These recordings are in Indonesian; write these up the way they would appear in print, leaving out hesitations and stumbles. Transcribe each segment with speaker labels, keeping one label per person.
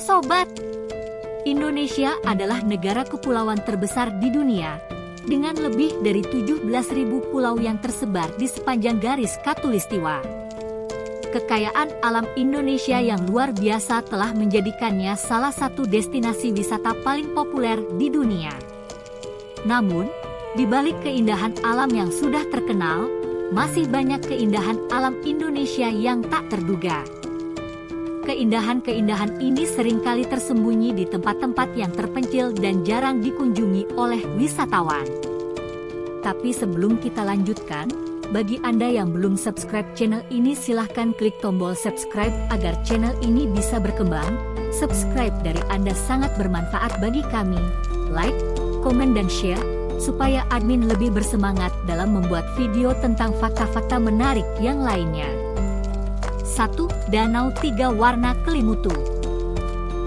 Speaker 1: sobat! Indonesia adalah negara kepulauan terbesar di dunia, dengan lebih dari 17.000 pulau yang tersebar di sepanjang garis khatulistiwa. Kekayaan alam Indonesia yang luar biasa telah menjadikannya salah satu destinasi wisata paling populer di dunia. Namun, di balik keindahan alam yang sudah terkenal, masih banyak keindahan alam Indonesia yang tak terduga. Keindahan-keindahan ini seringkali tersembunyi di tempat-tempat yang terpencil dan jarang dikunjungi oleh wisatawan. Tapi sebelum kita lanjutkan, bagi Anda yang belum subscribe channel ini silahkan klik tombol subscribe agar channel ini bisa berkembang. Subscribe dari Anda sangat bermanfaat bagi kami. Like, komen dan share, supaya admin lebih bersemangat dalam membuat video tentang fakta-fakta menarik yang lainnya. 1. Danau Tiga Warna Kelimutu.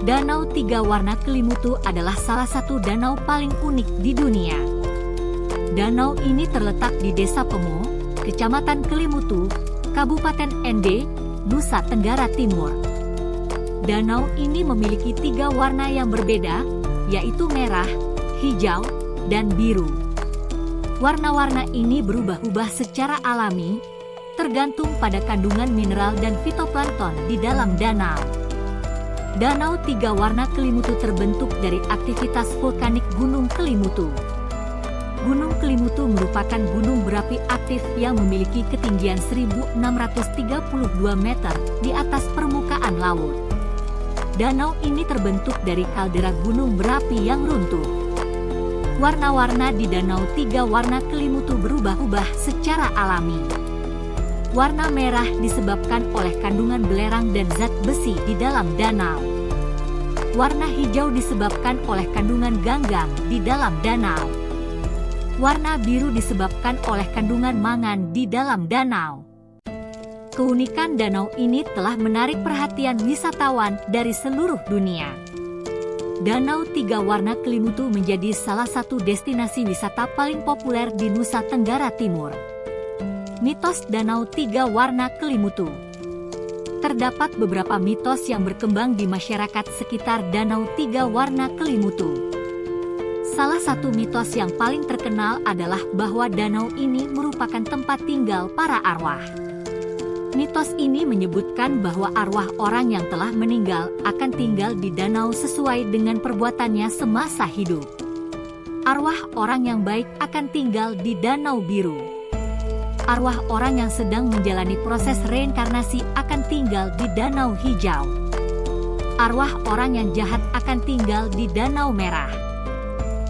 Speaker 1: Danau Tiga Warna Kelimutu adalah salah satu danau paling unik di dunia. Danau ini terletak di Desa Pemo, Kecamatan Kelimutu, Kabupaten Ende, Nusa Tenggara Timur. Danau ini memiliki 3 warna yang berbeda, yaitu merah, hijau, dan biru. Warna-warna ini berubah-ubah secara alami, tergantung pada kandungan mineral dan fitoplankton di dalam danau. Danau Tiga Warna Kelimutu terbentuk dari aktivitas vulkanik Gunung Kelimutu. Gunung Kelimutu merupakan gunung berapi aktif yang memiliki ketinggian 1.632 meter di atas permukaan laut. Danau ini terbentuk dari kaldera gunung berapi yang runtuh. Warna-warna di Danau Tiga Warna Kelimutu berubah-ubah secara alami. Warna merah disebabkan oleh kandungan belerang dan zat besi di dalam danau. Warna hijau disebabkan oleh kandungan ganggang di dalam danau. Warna biru disebabkan oleh kandungan mangan di dalam danau. Keunikan danau ini telah menarik perhatian wisatawan dari seluruh dunia. Danau Tiga Warna Kelimutu menjadi salah satu destinasi wisata paling populer di Nusa Tenggara Timur. Mitos Danau Tiga Warna Kelimutu. Terdapat beberapa mitos yang berkembang di masyarakat sekitar Danau Tiga Warna Kelimutu. Salah satu mitos yang paling terkenal adalah bahwa danau ini merupakan tempat tinggal para arwah. Mitos ini menyebutkan bahwa arwah orang yang telah meninggal akan tinggal di danau sesuai dengan perbuatannya semasa hidup. Arwah orang yang baik akan tinggal di Danau Biru. Arwah orang yang sedang menjalani proses reinkarnasi akan tinggal di Danau Hijau. Arwah orang yang jahat akan tinggal di Danau Merah.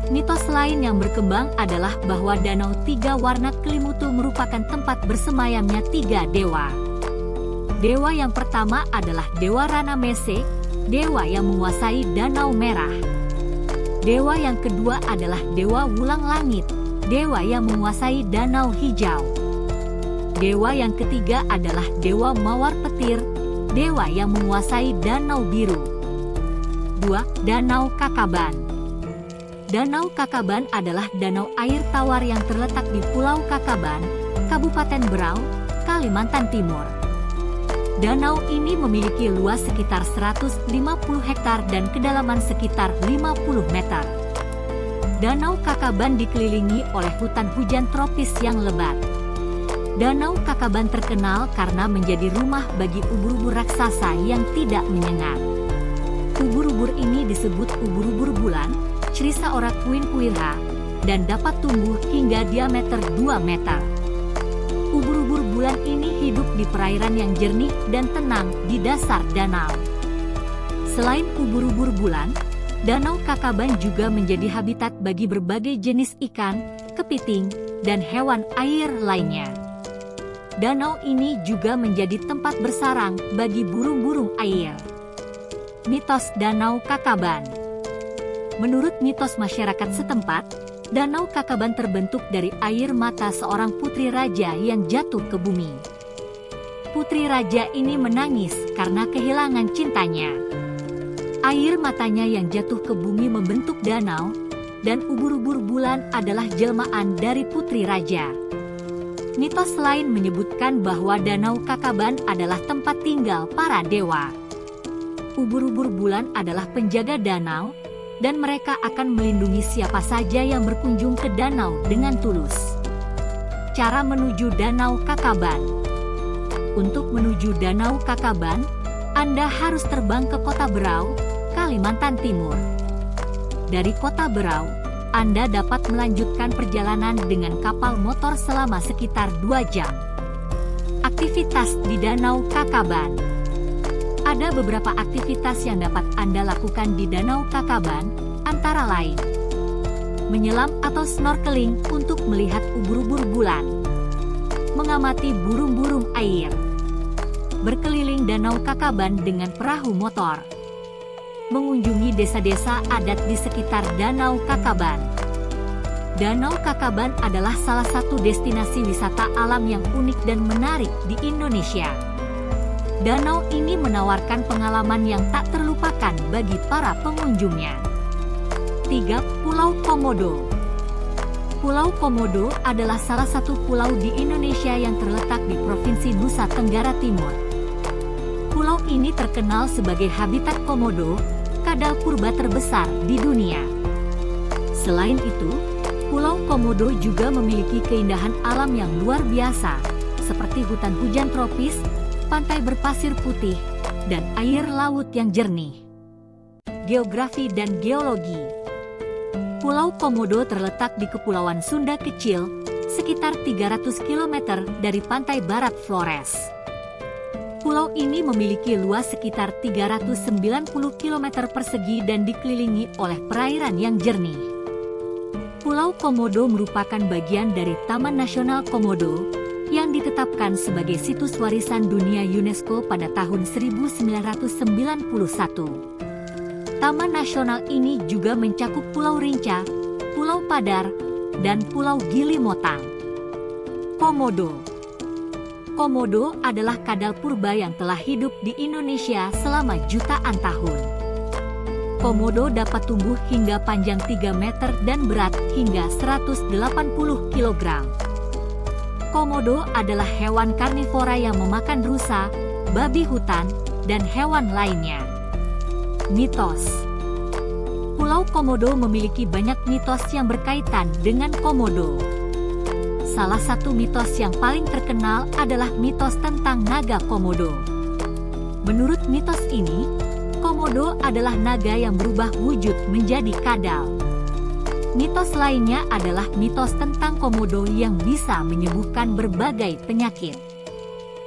Speaker 1: Mitos lain yang berkembang adalah bahwa Danau Tiga Warna Kelimutu merupakan tempat bersemayamnya 3 dewa. Dewa yang pertama adalah Dewa Ranamese, dewa yang menguasai Danau Merah. Dewa yang kedua adalah Dewa Wulang Langit, dewa yang menguasai Danau Hijau. Dewa yang ketiga adalah Dewa Mawar Petir, dewa yang menguasai Danau Biru. 2. Danau Kakaban. Danau Kakaban adalah danau air tawar yang terletak di Pulau Kakaban, Kabupaten Berau, Kalimantan Timur. Danau ini memiliki luas sekitar 150 hektar dan kedalaman sekitar 50 meter. Danau Kakaban dikelilingi oleh hutan hujan tropis yang lebat. Danau Kakaban terkenal karena menjadi rumah bagi ubur-ubur raksasa yang tidak menyengat. Ubur-ubur ini disebut ubur-ubur bulan, Crisa oraquinquirha, dan dapat tumbuh hingga diameter 2 meter. Ubur-ubur bulan ini hidup di perairan yang jernih dan tenang di dasar danau. Selain ubur-ubur bulan, Danau Kakaban juga menjadi habitat bagi berbagai jenis ikan, kepiting, dan hewan air lainnya. Danau ini juga menjadi tempat bersarang bagi burung-burung air. Mitos Danau Kakaban. Menurut mitos masyarakat setempat, Danau Kakaban terbentuk dari air mata seorang putri raja yang jatuh ke bumi. Putri raja ini menangis karena kehilangan cintanya. Air matanya yang jatuh ke bumi membentuk danau, dan ubur-ubur bulan adalah jelmaan dari putri raja. Mitos lain menyebutkan bahwa Danau Kakaban adalah tempat tinggal para dewa. Ubur-ubur bulan adalah penjaga danau, dan mereka akan melindungi siapa saja yang berkunjung ke danau dengan tulus. Cara menuju Danau Kakaban. Untuk menuju Danau Kakaban, Anda harus terbang ke Kota Berau, Kalimantan Timur. Dari Kota Berau, Anda dapat melanjutkan perjalanan dengan kapal motor selama sekitar 2 jam. Aktivitas di Danau Kakaban. Ada beberapa aktivitas yang dapat Anda lakukan di Danau Kakaban, antara lain menyelam atau snorkeling untuk melihat ubur-ubur bulan, mengamati burung-burung air, berkeliling Danau Kakaban dengan perahu motor, mengunjungi desa-desa adat di sekitar Danau Kakaban. Danau Kakaban adalah salah satu destinasi wisata alam yang unik dan menarik di Indonesia. Danau ini menawarkan pengalaman yang tak terlupakan bagi para pengunjungnya. 3. Pulau Komodo. Pulau Komodo adalah salah satu pulau di Indonesia yang terletak di Provinsi Nusa Tenggara Timur. Pulau ini terkenal sebagai habitat komodo, kadal purba terbesar di dunia. Selain itu, Pulau Komodo juga memiliki keindahan alam yang luar biasa, seperti hutan hujan tropis, pantai berpasir putih, dan air laut yang jernih. Geografi dan geologi. Pulau Komodo terletak di Kepulauan Sunda Kecil, sekitar 300 km dari pantai barat Flores. Pulau ini memiliki luas sekitar 390 km persegi dan dikelilingi oleh perairan yang jernih. Pulau Komodo merupakan bagian dari Taman Nasional Komodo yang ditetapkan sebagai situs warisan dunia UNESCO pada tahun 1991. Taman nasional ini juga mencakup Pulau Rinca, Pulau Padar, dan Pulau Gili Motang. Komodo. Komodo adalah kadal purba yang telah hidup di Indonesia selama jutaan tahun. Komodo dapat tumbuh hingga panjang 3 meter dan berat hingga 180 kg. Komodo adalah hewan karnivora yang memakan rusa, babi hutan, dan hewan lainnya. Mitos. Pulau Komodo memiliki banyak mitos yang berkaitan dengan komodo. Salah satu mitos yang paling terkenal adalah mitos tentang naga komodo. Menurut mitos ini, komodo adalah naga yang berubah wujud menjadi kadal. Mitos lainnya adalah mitos tentang komodo yang bisa menyembuhkan berbagai penyakit.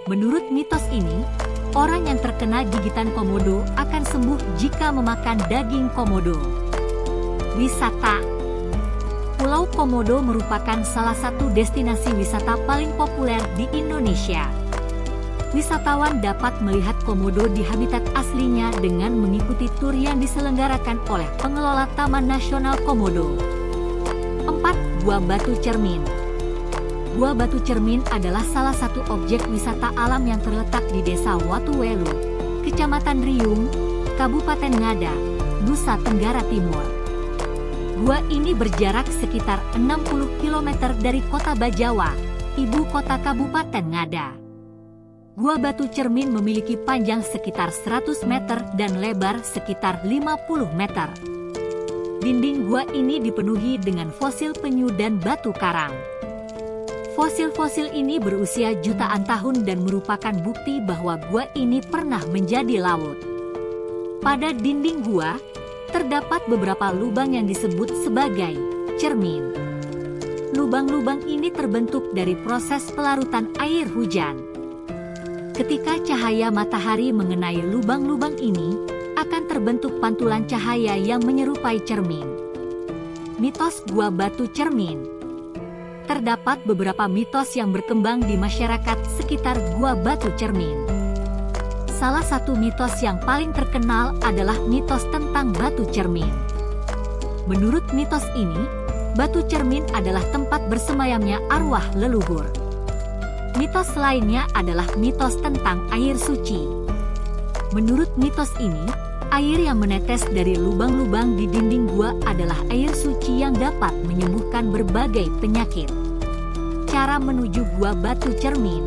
Speaker 1: Menurut mitos ini, orang yang terkena gigitan komodo akan sembuh jika memakan daging komodo. Wisata. Pulau Komodo merupakan salah satu destinasi wisata paling populer di Indonesia. Wisatawan dapat melihat komodo di habitat aslinya dengan mengikuti tur yang diselenggarakan oleh pengelola Taman Nasional Komodo. 4. Gua Batu Cermin. Gua Batu Cermin adalah salah satu objek wisata alam yang terletak di Desa Watuwelu, Kecamatan Riung, Kabupaten Ngada, Nusa Tenggara Timur. Gua ini berjarak sekitar 60 km dari Kota Bajawa, ibu kota Kabupaten Ngada. Gua Batu Cermin memiliki panjang sekitar 100 meter dan lebar sekitar 50 meter. Dinding gua ini dipenuhi dengan fosil penyu dan batu karang. Fosil-fosil ini berusia jutaan tahun dan merupakan bukti bahwa gua ini pernah menjadi laut. Pada dinding gua, terdapat beberapa lubang yang disebut sebagai cermin. Lubang-lubang ini terbentuk dari proses pelarutan air hujan. Ketika cahaya matahari mengenai lubang-lubang ini, akan terbentuk pantulan cahaya yang menyerupai cermin. Mitos Gua Batu Cermin. Terdapat beberapa mitos yang berkembang di masyarakat sekitar Gua Batu Cermin. Salah satu mitos yang paling terkenal adalah mitos tentang batu cermin. Menurut mitos ini, batu cermin adalah tempat bersemayamnya arwah leluhur. Mitos lainnya adalah mitos tentang air suci. Menurut mitos ini, air yang menetes dari lubang-lubang di dinding gua adalah air suci yang dapat menyembuhkan berbagai penyakit. Cara menuju Gua Batu Cermin.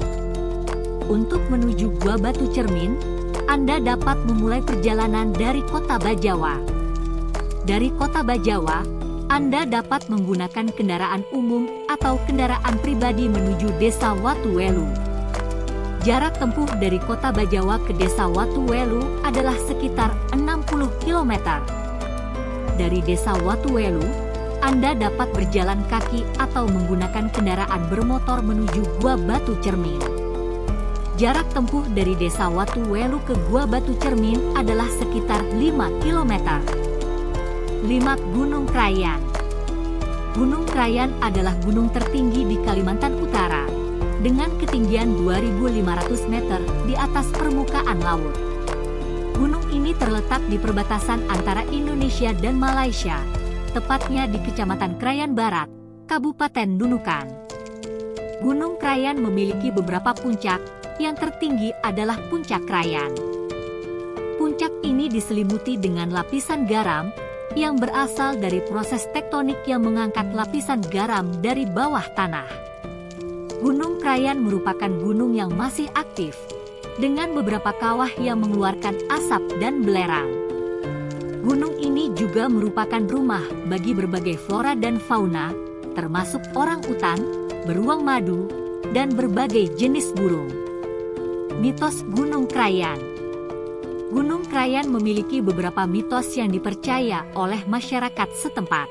Speaker 1: Untuk menuju Gua Batu Cermin, Anda dapat memulai perjalanan dari Kota Bajawa. Dari Kota Bajawa, Anda dapat menggunakan kendaraan umum atau kendaraan pribadi menuju Desa Watuwelu. Jarak tempuh dari Kota Bajawa ke Desa Watuwelu adalah sekitar 60 km. Dari Desa Watuwelu, Anda dapat berjalan kaki atau menggunakan kendaraan bermotor menuju Gua Batu Cermin. Jarak tempuh dari Desa Watuwelu ke Gua Batu Cermin adalah sekitar 5 km. 5. Gunung Krayan. Gunung Krayan adalah gunung tertinggi di Kalimantan Utara, dengan ketinggian 2.500 meter di atas permukaan laut. Gunung ini terletak di perbatasan antara Indonesia dan Malaysia, tepatnya di Kecamatan Krayan Barat, Kabupaten Nunukan. Gunung Krayan memiliki beberapa puncak, yang tertinggi adalah Puncak Krayan. Puncak ini diselimuti dengan lapisan garam, yang berasal dari proses tektonik yang mengangkat lapisan garam dari bawah tanah. Gunung Krayan merupakan gunung yang masih aktif, dengan beberapa kawah yang mengeluarkan asap dan belerang. Gunung ini juga merupakan rumah bagi berbagai flora dan fauna, termasuk orang-utan, beruang madu, dan berbagai jenis burung. Mitos Gunung Krayan. Gunung Krayan memiliki beberapa mitos yang dipercaya oleh masyarakat setempat.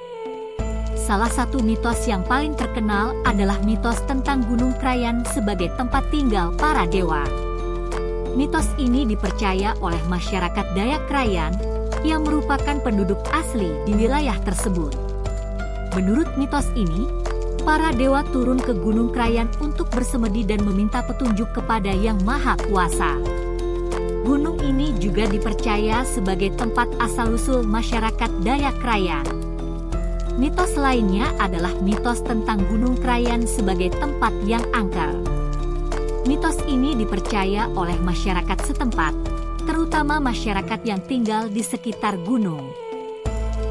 Speaker 1: Salah satu mitos yang paling terkenal adalah mitos tentang Gunung Krayan sebagai tempat tinggal para dewa. Mitos ini dipercaya oleh masyarakat Dayak Krayan yang merupakan penduduk asli di wilayah tersebut. Menurut mitos ini, para dewa turun ke Gunung Krayan untuk bersemedi dan meminta petunjuk kepada Yang Maha Kuasa. Gunung ini juga dipercaya sebagai tempat asal-usul masyarakat Dayak Krayan. Mitos lainnya adalah mitos tentang Gunung Krayan sebagai tempat yang angker. Mitos ini dipercaya oleh masyarakat setempat, terutama masyarakat yang tinggal di sekitar gunung.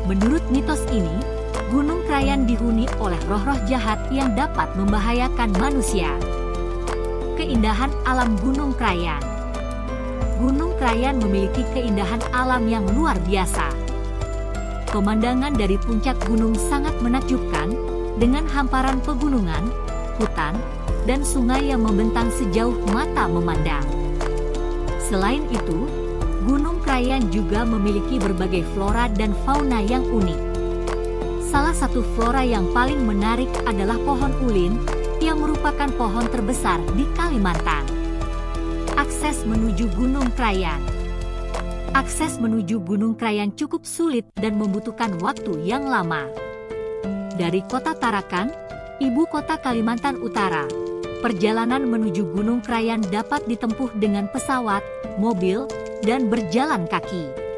Speaker 1: Menurut mitos ini, Gunung Krayan dihuni oleh roh-roh jahat yang dapat membahayakan manusia. Keindahan alam Gunung Krayan. Gunung Krayan memiliki keindahan alam yang luar biasa. Pemandangan dari puncak gunung sangat menakjubkan, dengan hamparan pegunungan, hutan, dan sungai yang membentang sejauh mata memandang. Selain itu, Gunung Krayan juga memiliki berbagai flora dan fauna yang unik. Salah satu flora yang paling menarik adalah pohon ulin, yang merupakan pohon terbesar di Kalimantan. Akses menuju Gunung Krayan. Akses menuju Gunung Krayan cukup sulit dan membutuhkan waktu yang lama. Dari Kota Tarakan, ibu kota Kalimantan Utara, perjalanan menuju Gunung Krayan dapat ditempuh dengan pesawat, mobil, dan berjalan kaki.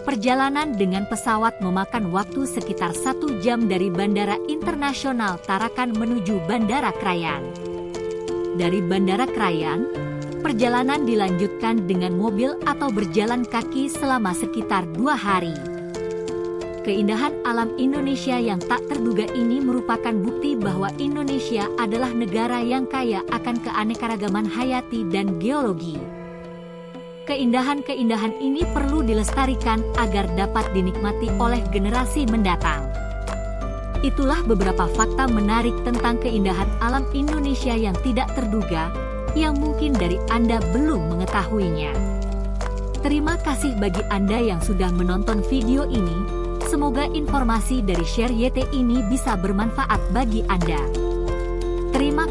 Speaker 1: Perjalanan dengan pesawat memakan waktu sekitar 1 jam dari Bandara Internasional Tarakan menuju Bandara Krayan. Dari Bandara Krayan, perjalanan dilanjutkan dengan mobil atau berjalan kaki selama sekitar 2 hari. Keindahan alam Indonesia yang tak terduga ini merupakan bukti bahwa Indonesia adalah negara yang kaya akan keanekaragaman hayati dan geologi. Keindahan-keindahan ini perlu dilestarikan agar dapat dinikmati oleh generasi mendatang. Itulah beberapa fakta menarik tentang keindahan alam Indonesia yang tidak terduga, yang mungkin dari Anda belum mengetahuinya. Terima kasih bagi Anda yang sudah menonton video ini. Semoga informasi dari Share YT ini bisa bermanfaat bagi Anda. Terima